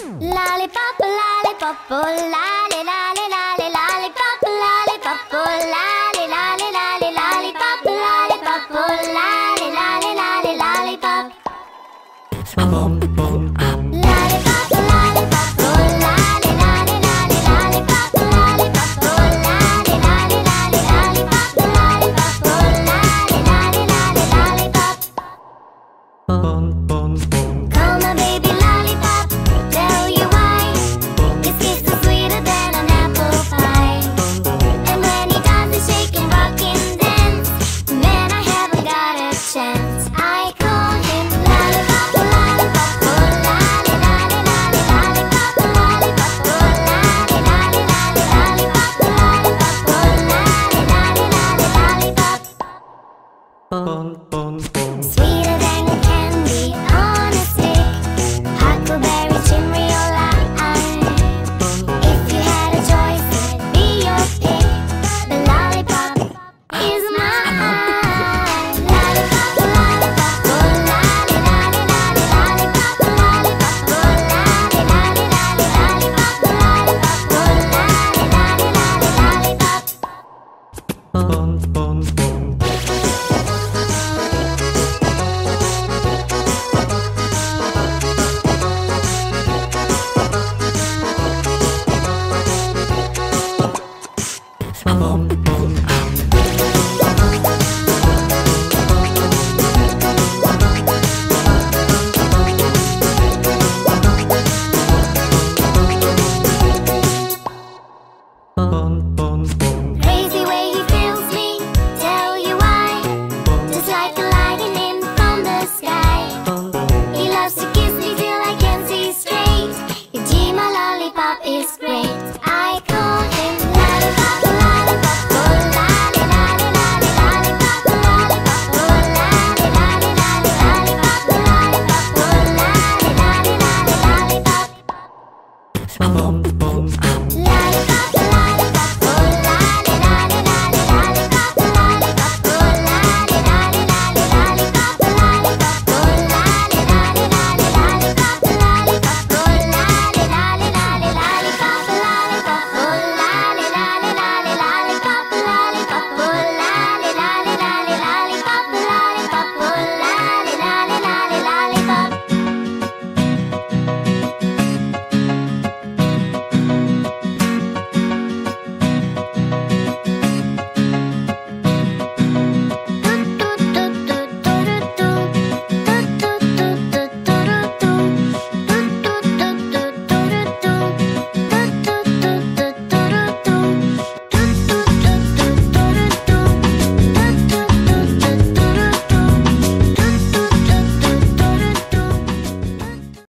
Lollipop, lollipop, oh lolly, lolly, lolly, lollipop, lollipop, oh lolly, lolly, lolly, lollipop, lollipop, oh lolly, lolly, lolly, lollipop. Lollipop, lollipop, oh lolly, lolly, lolly, lollipop, lollipop, oh lolly, lolly, lolly, lollipop, lollipop, oh lolly, lolly, lolly, lollipop. Call my baby lollipop, tell you why. His kiss is sweeter than an apple pie. And when he does the shake and rock and dance, man, I haven't got a chance. I call him lollipop, lollipop, oh lolly, lolly, lolly, lollipop, lollipop, oh lolly, lolly, lolly, lollipop, lollipop, oh lolly, lolly, lolly, lollipop. Sweeter than candy on a stick, huckleberry chimney.